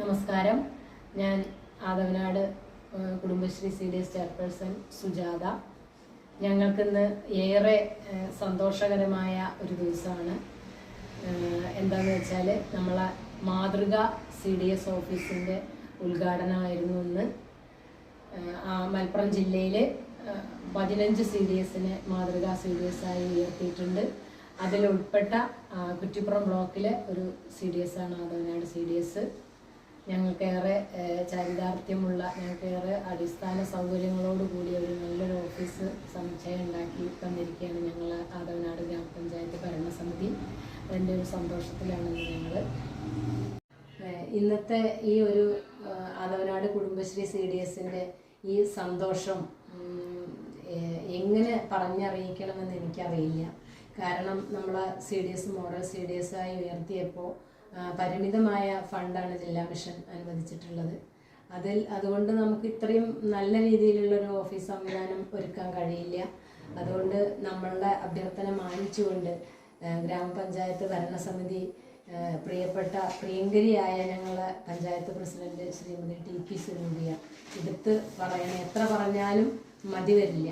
നമസ്കാരം. ഞാൻ Athavanad Kudumbashree CDS chairperson Sujatha. ഞങ്ങൾക്കിന്ന് ഏറെ സന്തോഷകരമായ ഒരു ദിവസമാണ്. എന്താണെന്ന് വെച്ചാൽ നമ്മളെ മാതൃക CDS ഓഫീസിൻ്റെ ഉദ്ഘാടനമായിരുന്നു ഇന്ന്. മലപ്പുറം ജില്ലയിൽ 15 CDSനെ മാതൃക CDS ആയി ഉയർത്തിയിട്ടുണ്ട്. അതിലുൾപ്പെട്ട കുറ്റിപ്പുറം ബ്ലോക്കിലെ ഒരു CDS ആണ് ആദവനാട് CDS. ഞങ്ങൾക്കേറെ ചാരിതാർത്ഥ്യമുള്ള, ഞങ്ങൾക്കേറെ അടിസ്ഥാന സൗകര്യങ്ങളോട് കൂടിയ ഒരു നല്ലൊരു ഓഫീസ് സമുച്ചയം ഉണ്ടാക്കി തന്നിരിക്കുകയാണ് ഞങ്ങൾ ആദവനാട് ഗ്രാമപഞ്ചായത്ത് ഭരണസമിതി. അതിൻ്റെ ഒരു സന്തോഷത്തിലാണ് ഞങ്ങൾ ഇന്നത്തെ ഈ ഒരു ആദവനാട് കുടുംബശ്രീ CDSൻ്റെ ഈ സന്തോഷം എങ്ങനെ പറഞ്ഞറിയിക്കണമെന്ന് എനിക്കറിയില്ല. കാരണം നമ്മളെ CDS മോഡൽ CDS ആയി ഉയർത്തിയപ്പോൾ പരിമിതമായ ഫണ്ടാണ് ജില്ലാ മിഷൻ അനുവദിച്ചിട്ടുള്ളത്. അതുകൊണ്ട് നമുക്ക് ഇത്രയും നല്ല രീതിയിലുള്ളൊരു ഓഫീസ് സംവിധാനം ഒരുക്കാൻ കഴിയില്ല. അതുകൊണ്ട് നമ്മളുടെ അഭ്യർത്ഥന മാനിച്ചുകൊണ്ട് ഗ്രാമപഞ്ചായത്ത് ഭരണസമിതി പ്രിയങ്കരിയായ ഞങ്ങളെ പഞ്ചായത്ത് പ്രസിഡന്റ് ശ്രീമതി TP സുനൂറിയ എടുത്ത് പറയണ എത്ര പറഞ്ഞാലും മതി വരില്ല.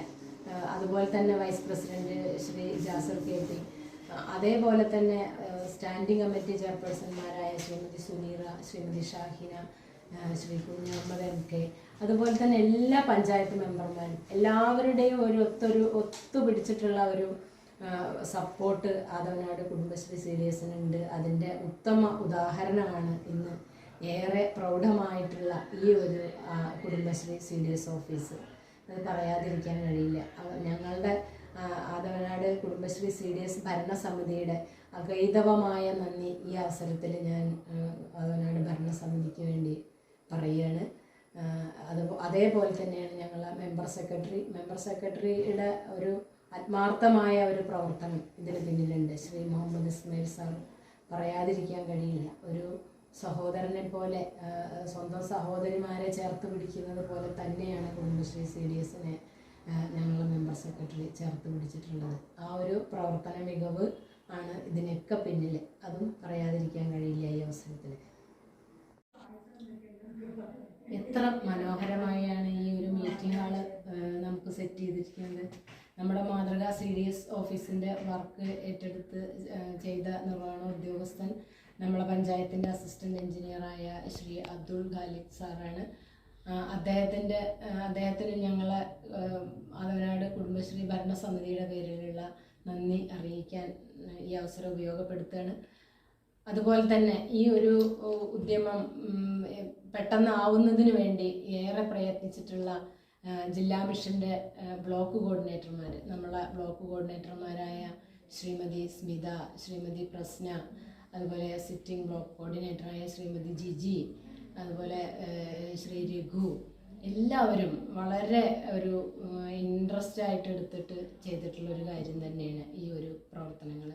അതുപോലെ തന്നെ vice president Shri Jasar KP, അതേപോലെ തന്നെ സ്റ്റാൻഡിംഗ് കമ്മിറ്റി ചെയർപേഴ്സൺമാരായ ശ്രീമതി സുനീറ, ശ്രീമതി ഷാഹിന, ശ്രീ കുഞ്ഞഹമ്മദ് MK, അതുപോലെ തന്നെ എല്ലാ പഞ്ചായത്ത് മെമ്പർമാരും എല്ലാവരുടെയും ഒത്തുപിടിച്ചിട്ടുള്ള ഒരു സപ്പോർട്ട് ആദവനാട് കുടുംബശ്രീ CDSനുണ്ട്. അതിൻ്റെ ഉത്തമ ഉദാഹരണമാണ് ഇന്ന് ഏറെ പ്രൗഢമായിട്ടുള്ള ഈ ഒരു കുടുംബശ്രീ CDS ഓഫീസ്. അത് പറയാതിരിക്കാൻ കഴിയില്ല. ഞങ്ങളുടെ ആദവനാട് കുടുംബശ്രീ CDS ഭരണസമിതിയുടെ അഗൈതവമായ നന്ദി ഈ അവസരത്തിൽ ഞാൻ ആദവനാട് ഭരണസമിതിക്ക് വേണ്ടി പറയുകയാണ്. അതേപോലെ തന്നെയാണ് ഞങ്ങളെ മെമ്പർ സെക്രട്ടറിയുടെ ഒരു ആത്മാർത്ഥമായ ഒരു പ്രവർത്തനം ഇതിന് പിന്നിലുണ്ട്. ശ്രീ മുഹമ്മദ് ഇസ്മായിൽ സാർ പറയാതിരിക്കാൻ കഴിയില്ല. ഒരു സഹോദരനെ പോലെ, സ്വന്തം സഹോദരിമാരെ ചേർത്ത് പിടിക്കുന്നത് പോലെ തന്നെയാണ് കുടുംബശ്രീ CDSനെ ഞങ്ങൾ മെമ്പർ സെക്രട്ടറി ചേർത്ത് പിടിച്ചിട്ടുള്ളത്. ആ ഒരു പ്രവർത്തന മികവ് ആണ് ഇതിനൊക്കെ പിന്നിൽ. അതും പറയാതിരിക്കാൻ കഴിയില്ല ഈ അവസരത്തിൽ. എത്ര മനോഹരമായാണ് ഈ ഒരു മീറ്റിംഗ് ഹാള് നമുക്ക് സെറ്റ് ചെയ്തിരിക്കുന്നത്. നമ്മുടെ മാതൃക CDS ഓഫീസിൻ്റെ വർക്ക് ഏറ്റെടുത്ത് ചെയ്ത നിർവഹണ ഉദ്യോഗസ്ഥൻ നമ്മളെ പഞ്ചായത്തിൻ്റെ അസിസ്റ്റൻ്റ് എഞ്ചിനീയറായ ശ്രീ അബ്ദുൾ ഖാലിദ് സാറാണ്. അദ്ദേഹത്തിന് ഞങ്ങളെ ആദവനാട് കുടുംബശ്രീ ഭരണസമിതിയുടെ പേരിലുള്ള നന്ദി അറിയിക്കാൻ ഈ അവസരം ഉപയോഗപ്പെടുത്തുകയാണ്. അതുപോലെ തന്നെ ഈ ഒരു ഉദ്യമം പെട്ടെന്നാവുന്നതിന് വേണ്ടി ഏറെ പ്രയത്നിച്ചിട്ടുള്ള ജില്ലാ മിഷൻ്റെ ബ്ലോക്ക് കോർഡിനേറ്റർമാർ, നമ്മളെ ബ്ലോക്ക് കോർഡിനേറ്റർമാരായ ശ്രീമതി സ്മിത, ശ്രീമതി പ്രസ്ന, അതുപോലെ സിറ്റിംഗ് ബ്ലോക്ക് കോർഡിനേറ്ററായ ശ്രീമതി ജിജി, അതുപോലെ ശ്രീ രഘു, എല്ലാവരും വളരെ ഒരു ഇൻട്രസ്റ്റ് ആയിട്ട് എടുത്തിട്ട് ചെയ്തിട്ടുള്ളൊരു കാര്യം തന്നെയാണ് ഈ ഒരു പ്രവർത്തനങ്ങൾ.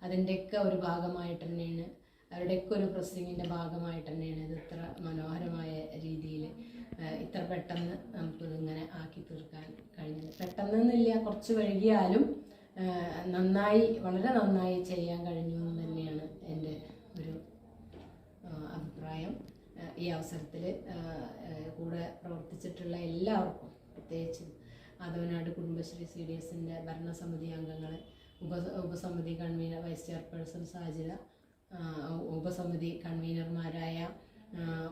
അതിൻ്റെയൊക്കെ ഒരു ഭാഗമായിട്ട് തന്നെയാണ്, അവരുടെയൊക്കെ ഒരു പ്രസ്സിങ്ങിൻ്റെ ഭാഗമായിട്ട് തന്നെയാണ് ഇത് ഇത്ര മനോഹരമായ രീതിയിൽ ഇത്ര പെട്ടെന്ന് നമുക്കിതിങ്ങനെ ആക്കി തീർക്കാൻ കഴിഞ്ഞത്. പെട്ടെന്നൊന്നുമില്ല, കുറച്ച് വൈകിയാലും നന്നായി, വളരെ നന്നായി ചെയ്യാൻ കഴിഞ്ഞു എന്ന് തന്നെയാണ് എൻ്റെ ഒരു അഭിപ്രായം. ഈ അവസരത്തിൽ കൂടെ പ്രവർത്തിച്ചിട്ടുള്ള എല്ലാവർക്കും, പ്രത്യേകിച്ച് ആദവനാട് കുടുംബശ്രീ CDSൻ്റെ ഭരണസമിതി അംഗങ്ങൾ, ഉപസമിതി കൺവീനർ വൈസ് ചെയർപേഴ്സൺ സാജില, ഉപസമിതി കൺവീനർമാരായ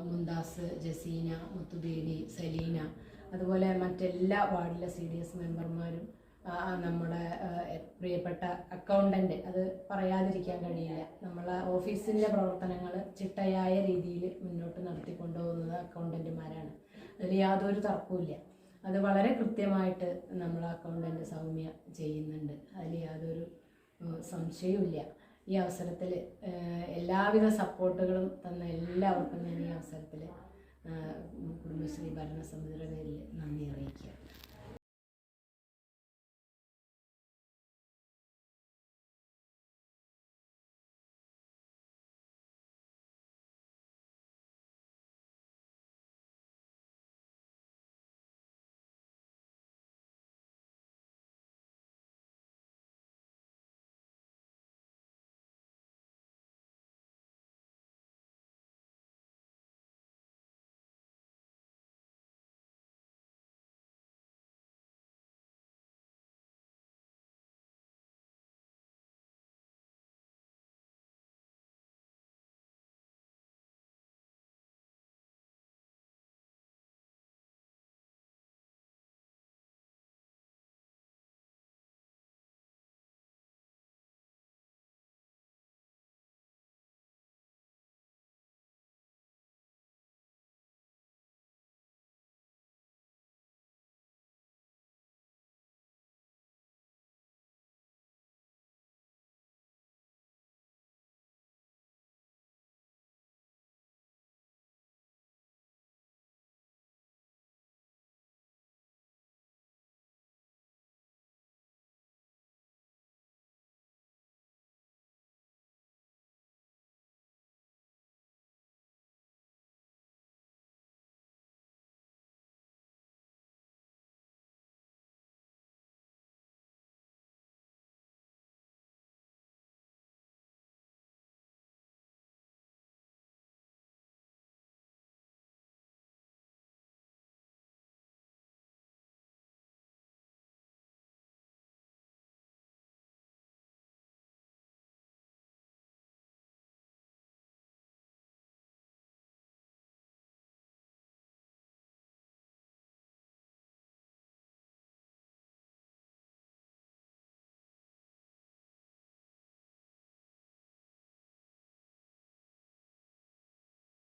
മുന്താസ്, ജസീന, മുത്തുബേബി, സലീന, അതുപോലെ മറ്റെല്ലാ വാർഡിലെ CDS മെമ്പർമാരും, നമ്മുടെ പ്രിയപ്പെട്ട അക്കൗണ്ടൻ്റ്, അത് പറയാതിരിക്കാൻ കഴിയില്ല. നമ്മളെ ഓഫീസിൻ്റെ പ്രവർത്തനങ്ങൾ ചിട്ടയായ രീതിയിൽ മുന്നോട്ട് നടത്തിക്കൊണ്ടുപോകുന്നത് അക്കൗണ്ടൻ്റുമാരാണ്. അതിൽ യാതൊരു തർക്കവുമില്ല. അത് വളരെ കൃത്യമായിട്ട് നമ്മളെ അക്കൗണ്ടൻ്റ് സൗമ്യ ചെയ്യുന്നുണ്ട്. അതിൽ യാതൊരു സംശയവുമില്ല. ഈ അവസരത്തിൽ എല്ലാവിധ സപ്പോർട്ടുകളും തന്ന എല്ലാവർക്കും ഞാൻ ഈ അവസരത്തിൽ കുടുംബശ്രീ ഭരണസമിതിയുടെ പേരിൽ നന്ദി അറിയിക്കുക.